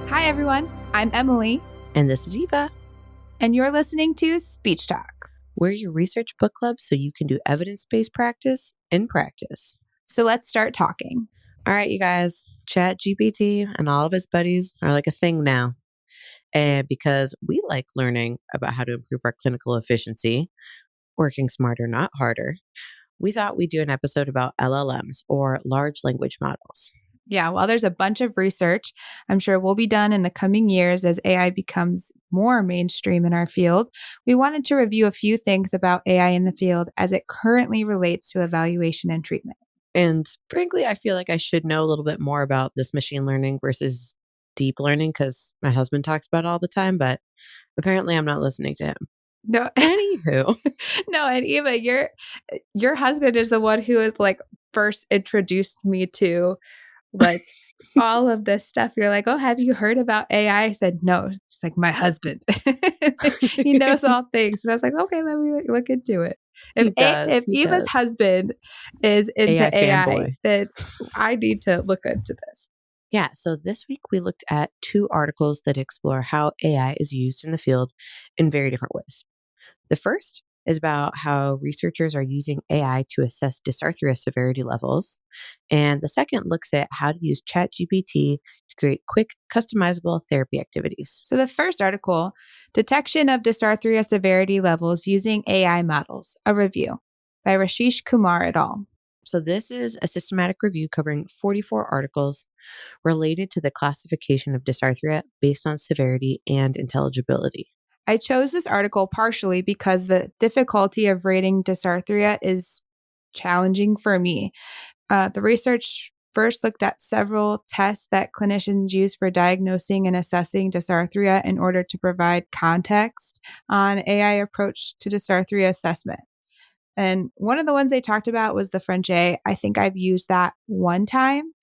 Hi, everyone. I'm Emily, And this is Eva. and you're listening to Speech Talk. We're your research book club so you can do evidence-based practice in practice. So let's start talking. All right, you guys, ChatGPT and all of his buddies are like a thing now. And because we like learning about how to improve our clinical efficiency, working smarter, not harder, we thought we'd do an episode about LLMs or large language models. Yeah, while there's a bunch of research I'm sure will be done in the coming years as AI becomes more mainstream in our field, we wanted to review a few things about AI in the field as it currently relates to evaluation and treatment. And frankly, I feel like I should know a little bit more about this machine learning versus deep learning because my husband talks about it all the time, but apparently I'm not listening to him. No, Anywho. no, and Eva, your husband is the one who has first introduced me to like all of this stuff. You're like, oh, have you heard about AI? I said, no. She's like, my husband. He knows all things. And I was like, okay, let me look into it. He does. If He Eva's does. husband is into AI AI, fanboy. then I need to look into this. Yeah. So this week we looked at 2 articles that explore how AI is used in the field in very different ways. The first is about how researchers are using AI to assess dysarthria severity levels. And the second looks at how to use ChatGPT to create quick, customizable therapy activities. So the first article, Detection of Dysarthria Severity Levels Using AI Models, a review by Rashish Kumar et al. So this is a systematic review covering 44 articles related to the classification of dysarthria based on severity and intelligibility. I chose this article partially because the difficulty of rating dysarthria is challenging for me. The research first looked at several tests that clinicians use for diagnosing and assessing dysarthria in order to provide context on AI approach to dysarthria assessment. And one of the ones they talked about was the French A. I think I've used that one time.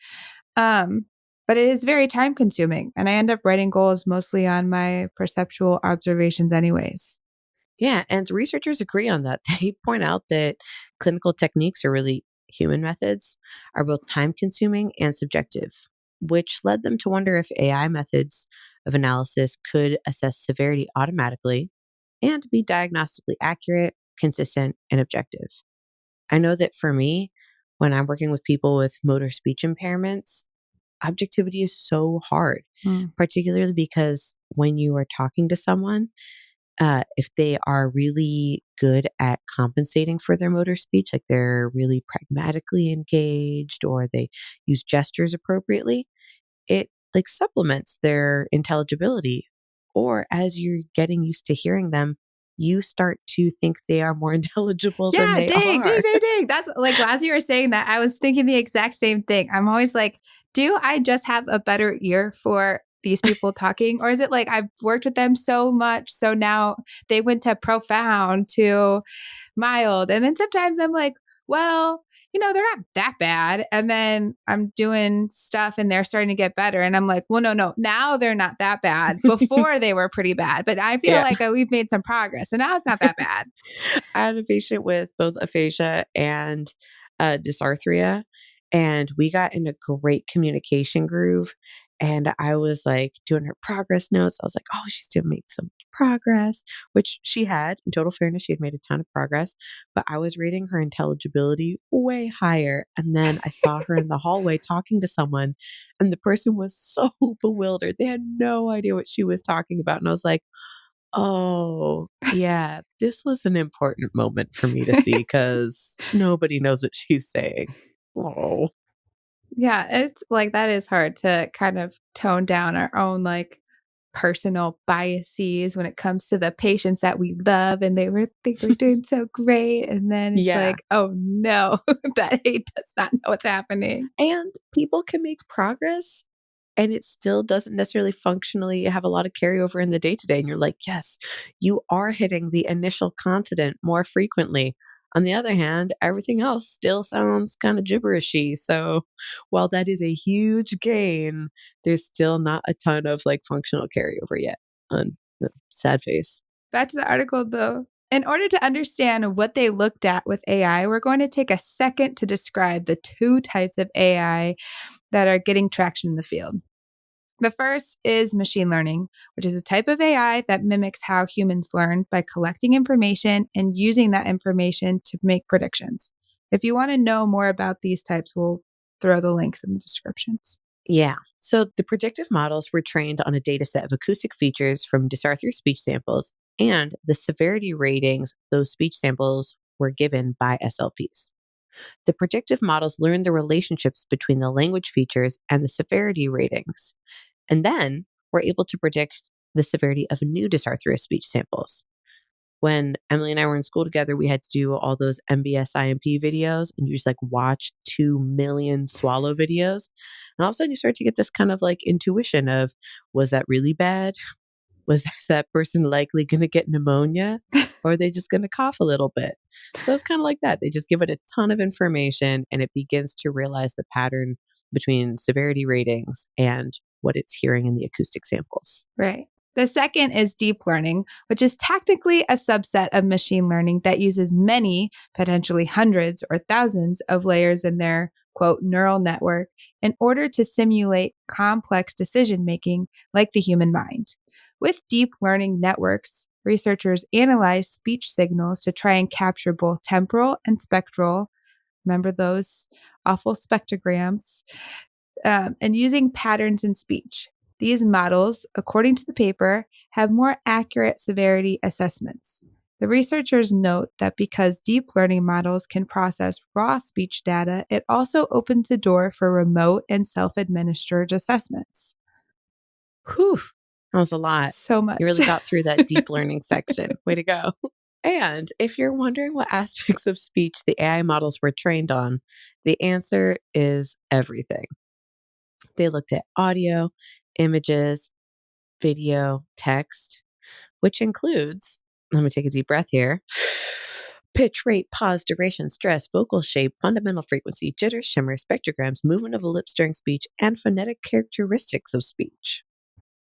But it is very time consuming, and I end up writing goals mostly on my perceptual observations anyways. Yeah, and researchers agree on that. They point out that clinical techniques, or really human methods, are both time consuming and subjective, which led them to wonder if AI methods of analysis could assess severity automatically and be diagnostically accurate, consistent, and objective. I know that for me, when I'm working with people with motor speech impairments, objectivity is so hard, Mm. particularly because when you are talking to someone, if they are really good at compensating for their motor speech, like they're really pragmatically engaged or they use gestures appropriately, it like supplements their intelligibility. Or as you're getting used to hearing them, you start to think they are more intelligible than Yeah, they ding, ding, are. ding, ding. That's like as you were saying that, I was thinking the exact same thing. I'm always like, do I just have a better ear for these people talking? Or is it like I've worked with them so much, so now they went to profound to mild. And then sometimes I'm like, well, they're not that bad. And then I'm doing stuff and they're starting to get better. And I'm like, well, no, now they're not that bad. Before they were pretty bad. But I feel Yeah. like we've made some progress. And now it's not that bad. I had a patient with both aphasia and dysarthria, and we got in a great communication groove. And I was like doing her progress notes. I was like, oh, she's doing make some progress, which she had. In total fairness, she had made a ton of progress, but I was rating her intelligibility way higher. And then I saw her in the hallway talking to someone, and the person was so bewildered. They had no idea what she was talking about. And I was like, oh, yeah, this was an important moment for me to see because nobody knows what she's saying. Oh, Yeah, it's like that is hard to kind of tone down our own personal biases when it comes to the patients that we love and think we're doing so great. And then it's yeah. like, oh no, that he does not know what's happening. And people can make progress and it still doesn't necessarily functionally have a lot of carryover in the day to day. And you're like, yes, you are hitting the initial consonant more frequently. On the other hand, everything else still sounds kind of gibberishy. So while that is a huge gain, there's still not a ton of like functional carryover yet. On the sad face. Back to the article though. In order to understand what they looked at with AI, we're going to take a second to describe the two types of AI that are getting traction in the field. The first is machine learning, which is a type of AI that mimics how humans learn by collecting information and using that information to make predictions. If you want to know more about these types, we'll throw the links in the descriptions. Yeah. So the predictive models were trained on a data set of acoustic features from dysarthria speech samples and the severity ratings those speech samples were given by SLPs. The predictive models learned the relationships between the language features and the severity ratings, and then were able to predict the severity of new dysarthria speech samples. When Emily and I were in school together, we had to do all those MBS IMP videos, and you just like watch 2 million swallow videos. And all of a sudden, you start to get this kind of like intuition of, was that really bad? Was that person likely going to get pneumonia? Or are they just going to cough a little bit? So it's kind of like that. They just give it a ton of information and it begins to realize the pattern between severity ratings and what it's hearing in the acoustic samples. Right. The second is deep learning, which is technically a subset of machine learning that uses many, potentially hundreds or thousands of layers in their quote neural network in order to simulate complex decision making like the human mind. With deep learning networks, researchers analyze speech signals to try and capture both temporal and spectral. Remember those awful spectrograms? And using patterns in speech. These models, according to the paper, have more accurate severity assessments. The researchers note that because deep learning models can process raw speech data, it also opens the door for remote and self administered assessments. Whew, that was a lot. So You much. really got through that deep learning section. Way to go. And if you're wondering what aspects of speech the AI models were trained on, the answer is everything. They looked at audio, images, video, text, which includes, let me take a deep breath here, pitch, rate, pause, duration, stress, vocal shape, fundamental frequency, jitter, shimmer, spectrograms, movement of the lips during speech, and phonetic characteristics of speech.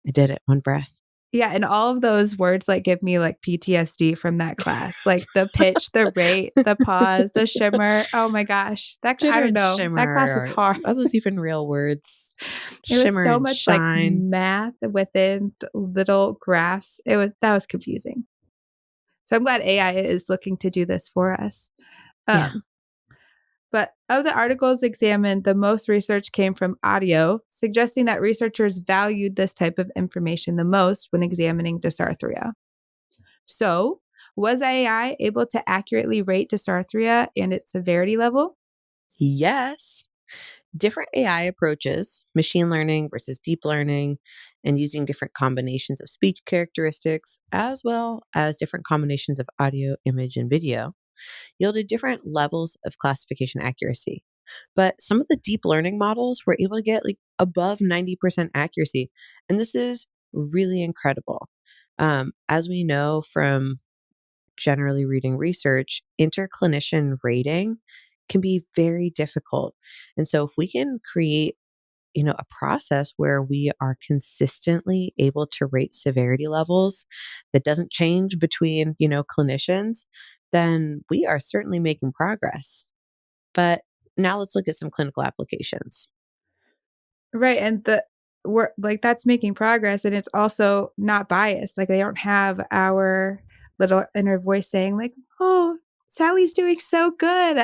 I did it, one breath. Yeah, and all of those words like give me like PTSD from that class. Like the pitch, the rate, the pause, the shimmer. Oh my gosh. I Jitter don't and know. That class was shimmer. hard. Are those even real words? It was Shimmer so and much like shine. math within little graphs. That was confusing. So I'm glad AI is looking to do this for us. Yeah. Um, but of the articles examined, the most research came from audio, suggesting that researchers valued this type of information the most when examining dysarthria. So, was AI able to accurately rate dysarthria and its severity level? Yes. Different AI approaches, machine learning versus deep learning, and using different combinations of speech characteristics, as well as different combinations of audio, image, and video, yielded different levels of classification accuracy. But some of the deep learning models were able to get like above 90% accuracy. And this is really incredible. As we know from generally reading research, interclinician rating can be very difficult. And so if we can create a process where we are consistently able to rate severity levels that doesn't change between, clinicians, then we are certainly making progress. But now let's look at some clinical applications. Right. And we're like, that's making progress. And it's also not biased. Like, they don't have our little inner voice saying, like, oh, Sally's doing so good.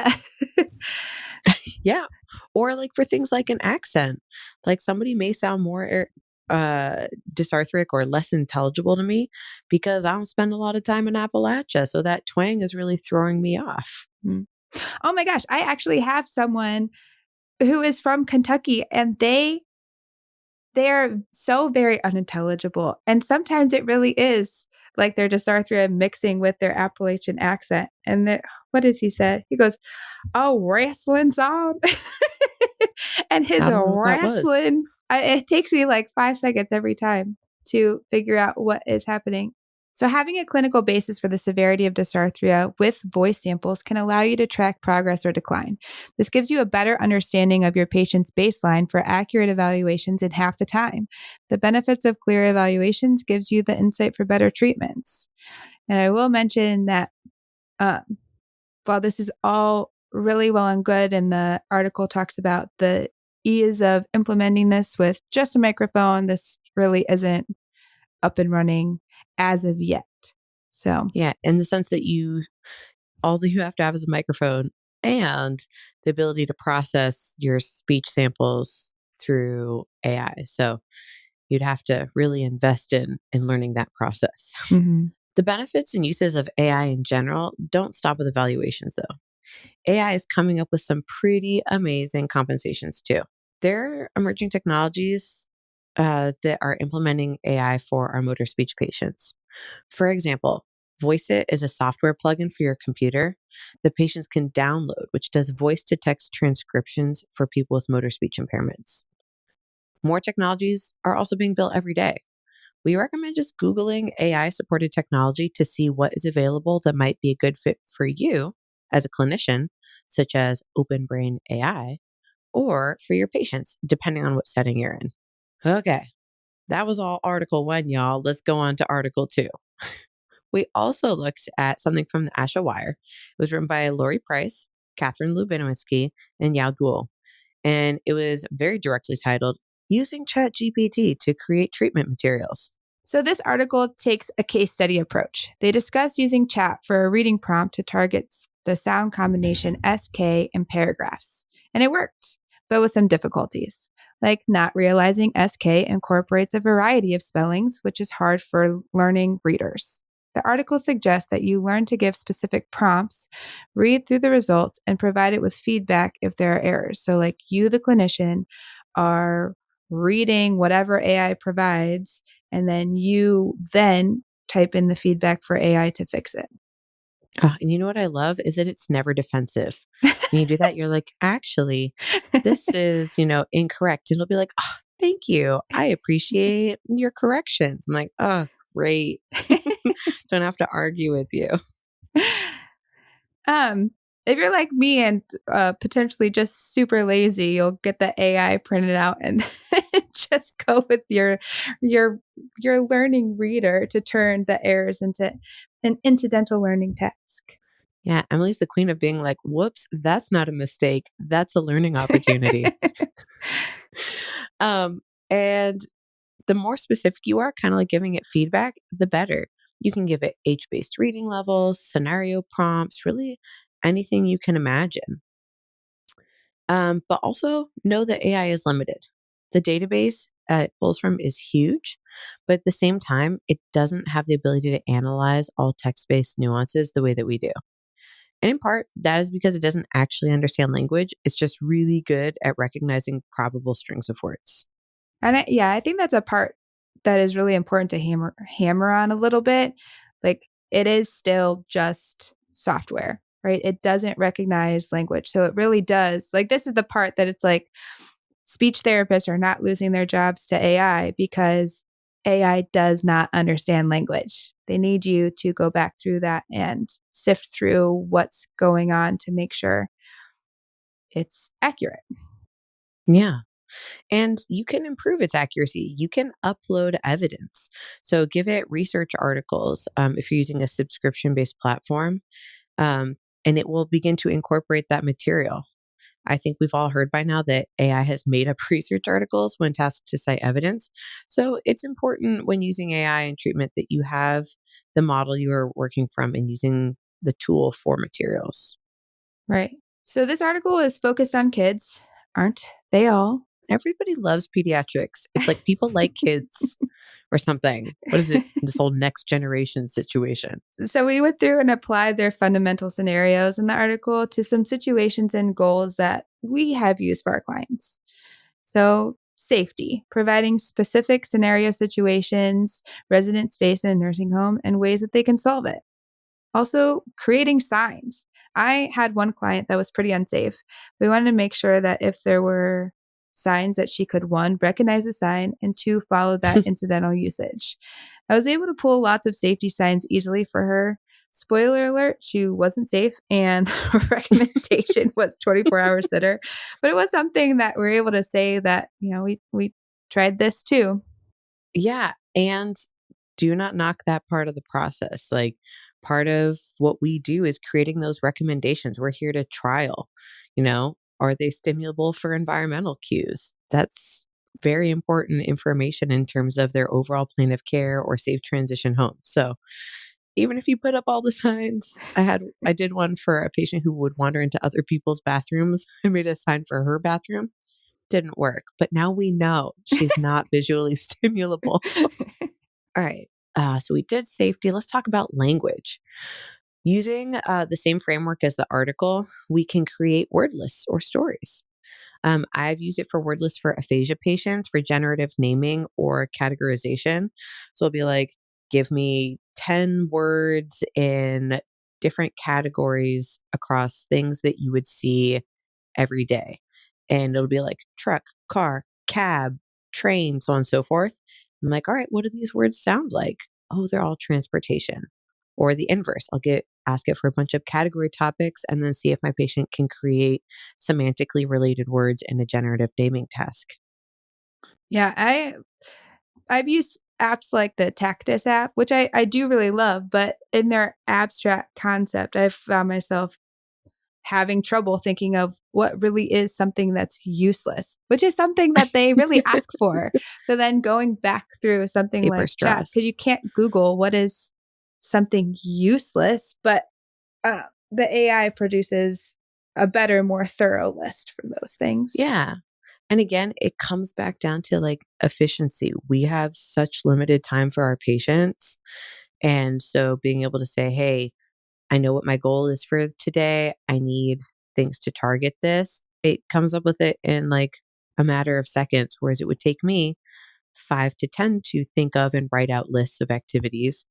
Yeah. Or like for things like an accent, like somebody may sound more dysarthric or less intelligible to me because I don't spend a lot of time in Appalachia. So that twang is really throwing me off. Mm. Oh my gosh. I actually have someone who is from Kentucky, and they are so very unintelligible. And sometimes it really is like their dysarthria mixing with their Appalachian accent. And what does he say? He goes, "Oh, wrestling's on." And his I don't know what that was. wrestling, it takes me like 5 seconds every time to figure out what is happening. So, having a clinical basis for the severity of dysarthria with voice samples can allow you to track progress or decline. This gives you a better understanding of your patient's baseline for accurate evaluations in half the time. The benefits of clear evaluations gives you the insight for better treatments. And I will mention that uh, while this is all really well and good, and the article talks about the ease of implementing this with just a microphone. This really isn't up and running as of yet. So, Yeah, in the sense that all that you have to have is a microphone and the ability to process your speech samples through AI. So you'd have to really invest in learning that process. mhm. The benefits and uses of AI in general don't stop with evaluations, though. AI is coming up with some pretty amazing compensations too. There are emerging technologies that are implementing AI for our motor speech patients. For example, Voice It is a software plugin for your computer that patients can download, which does voice to text transcriptions for people with motor speech impairments. More technologies are also being built every day. We recommend just Googling AI supported technology to see what is available that might be a good fit for you as a clinician, such as Open Brain AI, or for your patients, depending on what setting you're in. Okay, that was all Article 1, y'all. Let's go on to Article 2. We also looked at something from the Asha Wire. It was written by Lori Price, Catherine Lubinowski, and Yao Duo. And it was very directly titled, Using ChatGPT to Create Treatment Materials. So, this article takes a case study approach. They discuss using chat for a reading prompt to target the sound combination SK in paragraphs. And it worked, but with some difficulties, like not realizing SK incorporates a variety of spellings, which is hard for learning readers. The article suggests that you learn to give specific prompts, read through the results, and provide it with feedback if there are errors. So, like you, the clinician, are reading whatever AI provides, and then you then type in the feedback for AI to fix it. And you know what I love is that it's never defensive. When you do that, you're like, actually, this is, incorrect. And it'll be like, oh, thank you. I appreciate your corrections. I'm like, oh, great. Don't have to argue with you. um, if you're like me and potentially just super lazy, you'll get the AI printed out and just go with your your learning reader to turn the errors into an incidental learning task. Yeah, Emily's the queen of being like, whoops, that's not a mistake. That's a learning opportunity. And the more specific you are, kind of like giving it feedback, the better. You can give it age based reading levels, scenario prompts, really anything you can imagine. But also know that AI is limited. The database it pulls from is huge, but at the same time, it doesn't have the ability to analyze all text based nuances the way that we do. And in part, that is because it doesn't actually understand language. It's just really good at recognizing probable strings of words. And yeah, I think that's a part that is really important to hammer on a little bit. Like it is still just software, right? It doesn't recognize language. So it really does. Like this is the part that it's like speech therapists are not losing their jobs to AI because AI does not understand language. They need you to go back through that and sift through what's going on to make sure it's accurate. Yeah. And you can improve its accuracy. You can upload evidence. So give it research articles if you're using a subscription based platform, and it will begin to incorporate that material. I think we've all heard by now that AI has made up research articles when tasked to cite evidence. So it's important when using AI in treatment that you have the model you are working from and using the tool for materials. Right. So this article is focused on kids, aren't they all? Everybody loves pediatrics. It's like people like kids or something. What is it? This whole next generation situation. So we went through and applied their fundamental scenarios in the article to some situations and goals that we have used for our clients. So safety, providing specific scenario situations residents face in a nursing home and ways that they can solve it. Also, creating signs. I had one client that was pretty unsafe. We wanted to make sure that if there were signs that she could, one, recognize the sign, and two, follow that incidental usage. I was able to pull lots of safety signs easily for her. Spoiler alert, she wasn't safe, and her recommendation was 24-hour sitter. But it was something that we were able to say that, we tried this too. Yeah. And do not knock that part of the process. Like part of what we do is creating those recommendations. We're here to trial, you know? Are they stimulable for environmental cues? That's very important information in terms of their overall plan of care or safe transition home. So even if you put up all the signs, I did one for a patient who would wander into other people's bathrooms. I made a sign for her bathroom. Didn't work. But now we know she's not visually stimulable. All right. So we did safety. Let's talk about language. Using the same framework as the article, we can create word lists or stories. I've used it for word lists for aphasia patients for generative naming or categorization. So it'll be like, give me 10 words in different categories across things that you would see every day. And it'll be like truck, car, cab, train, so on and so forth. I'm like, all right, what do these words sound like? Oh, they're all transportation. Or the inverse. Ask it for a bunch of category topics and then see if my patient can create semantically related words in a generative naming task. Yeah, I've used apps like the Tactus app, which I do really love, but in their abstract concept, I've found myself having trouble thinking of what really is something that's useless, which is something that they really ask for. So then going back through something Paper like chat, because straws. you can't Google what is something useless, but the AI produces a better, more thorough list for those things. Yeah. And again, it comes back down to like efficiency. We have such limited time for our patients. And so being able to say, hey, I know what my goal is for today. I need things to target this. It comes up with it in like a matter of seconds, whereas it would take me 5 to 10 to think of and write out lists of activities.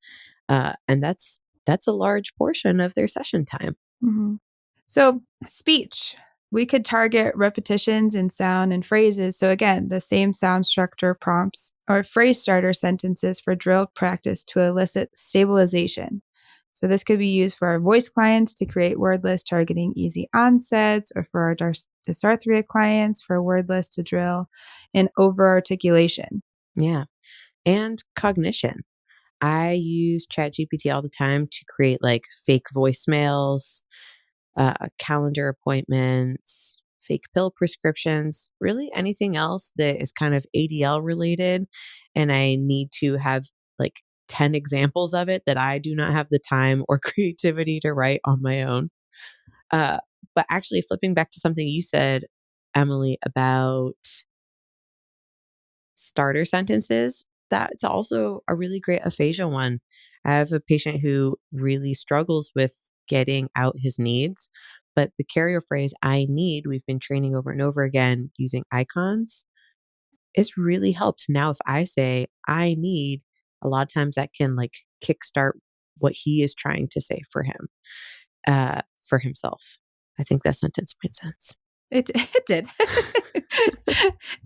And that's a large portion of their session time. Mhm. So, speech. We could target repetitions in sound and phrases. So, again, the same sound structure prompts or phrase starter sentences for drill practice to elicit stabilization. So, this could be used for our voice clients to create word lists targeting easy onsets, or for our dysarthria clients for word lists to drill in over articulation. Yeah. And cognition. I use ChatGPT all the time to create like fake voicemails, calendar appointments, fake pill prescriptions, really anything else that is kind of ADL related. And I need to have like 10 examples of it that I do not have the time or creativity to write on my own. Uh, but actually, flipping back to something you said, Emily, about starter sentences, that's also a really great aphasia one. I have a patient who really struggles with getting out his needs, but the carrier phrase, I need, we've been training over and over again using icons. It's really helped. Now, if I say, I need, a lot of times that can like kickstart what he is trying to say for himself. I think that sentence made sense. It did.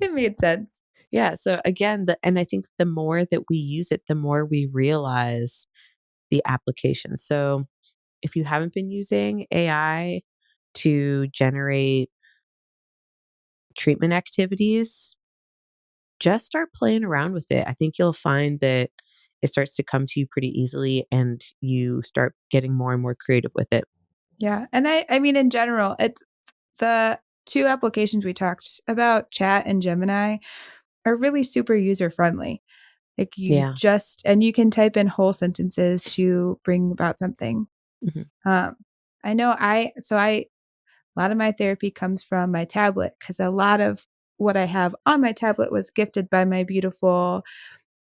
It made sense. Yeah. So again, and I think the more that we use it, the more we realize the application. So if you haven't been using AI to generate treatment activities, just start playing around with it. I think you'll find that it starts to come to you pretty easily and you start getting more and more creative with it. Yeah. And I mean, in general, it's the two applications we talked about, Chat and Gemini, are really super user friendly. Like Yeah. and you can type in whole sentences to bring about something. Mhm. Um, I know a lot of my therapy comes from my tablet because a lot of what I have on my tablet was gifted by my beautiful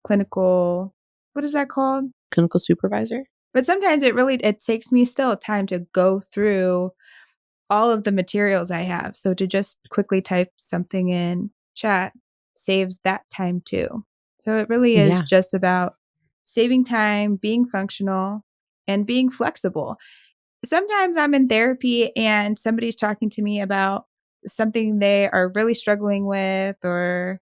clinical, what is that called? Clinical supervisor? But sometimes it takes me still time to go through all of the materials I have. So to just quickly type something in chat saves that time too. So it really is Yeah. just about saving time, being functional, and being flexible. Sometimes I'm in therapy and somebody's talking to me about something they are really struggling with, or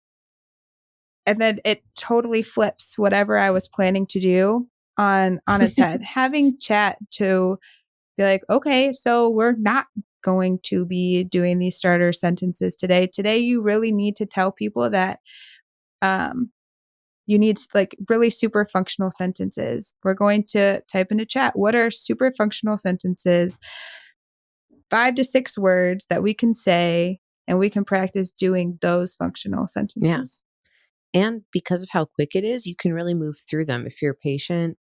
and then it totally flips whatever I was planning to do on its head. Having chat to be like, okay, so we're not going to be doing these starter sentences today. Today, you really need to tell people that um, you need like really super functional sentences. We're going to type into chat, what are super functional sentences 5 to 6 words that we can say, and we can practice doing those functional Yeah. sentences. And because of how quick it is, you can really move through them. If your patient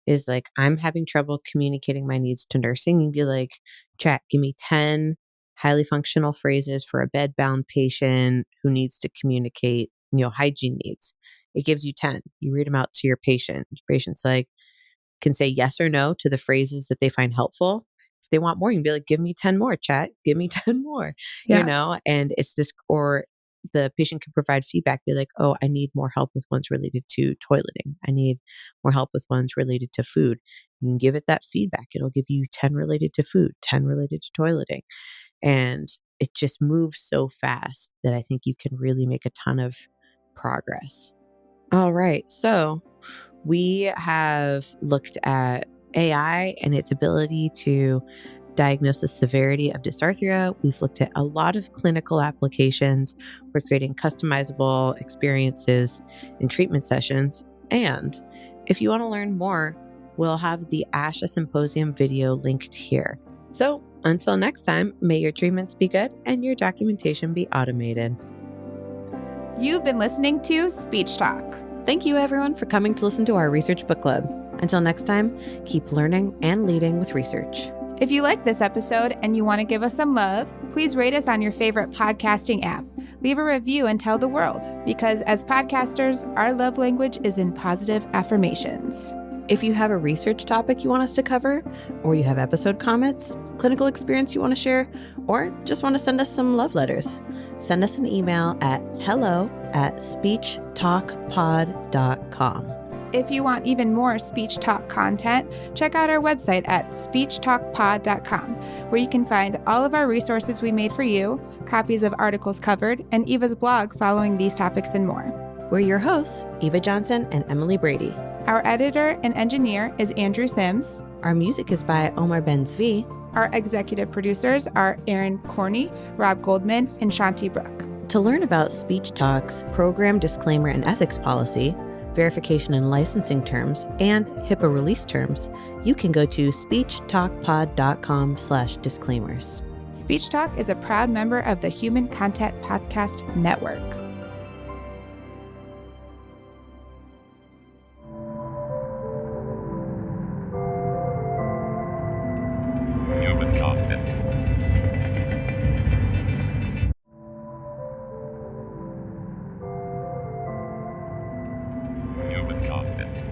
is like, I'm having trouble communicating my needs to nursing, you'd be like, chat, give me 10 highly functional phrases for a bed-bound patient who needs to communicate, hygiene needs. It gives you 10. You read them out to your patient. Your patient's like, can say yes or no to the phrases that they find helpful. If they want more, you can be like, give me 10 more, chat. Give me 10 more, Yeah. and it's this, or the patient can provide feedback, be like, oh, I need more help with ones related to toileting. I need more help with ones related to food. You can give it that feedback. It'll give you 10 related to food, 10 related to toileting. And it just moves so fast that I think you can really make a ton of progress. All right. So we have looked at AI and its ability to diagnose the severity of dysarthria. We've looked at a lot of clinical applications. We're creating customizable experiences in treatment sessions. And if you want to learn more, we'll have the ASHA Symposium video linked here. So until next time, may your treatments be good and your documentation be automated. You've been listening to Speech Talk. Thank you, everyone, for coming to listen to our Research Book Club. Until next time, keep learning and leading with research. If you like this episode and you want to give us some love, please rate us on your favorite podcasting app. Leave a review and tell the world, because as podcasters, our love language is in positive affirmations. If you have a research topic you want us to cover, or you have episode comments, clinical experience you want to share, or just want to send us some love letters, send us an email at hello@speechtalkpod.com. If you want even more Speech Talk content, check out our website at speechtalkpod.com, where you can find all of our resources we made for you, copies of articles covered, and Eva's blog following these topics and more. We're your hosts, Eva Johnson and Emily Brady. Our editor and engineer is Andrew Sims. Our music is by Omar Ben-Zvi. Our executive producers are Aaron Corney, Rob Goldman, and Shanti Brook. To learn about Speech Talk's program disclaimer and ethics policy, verification and licensing terms, and HIPAA release terms, you can go to speechtalkpod.com/disclaimers. Speech Talk is a proud member of the Human Content Podcast Network. Human content. Human content.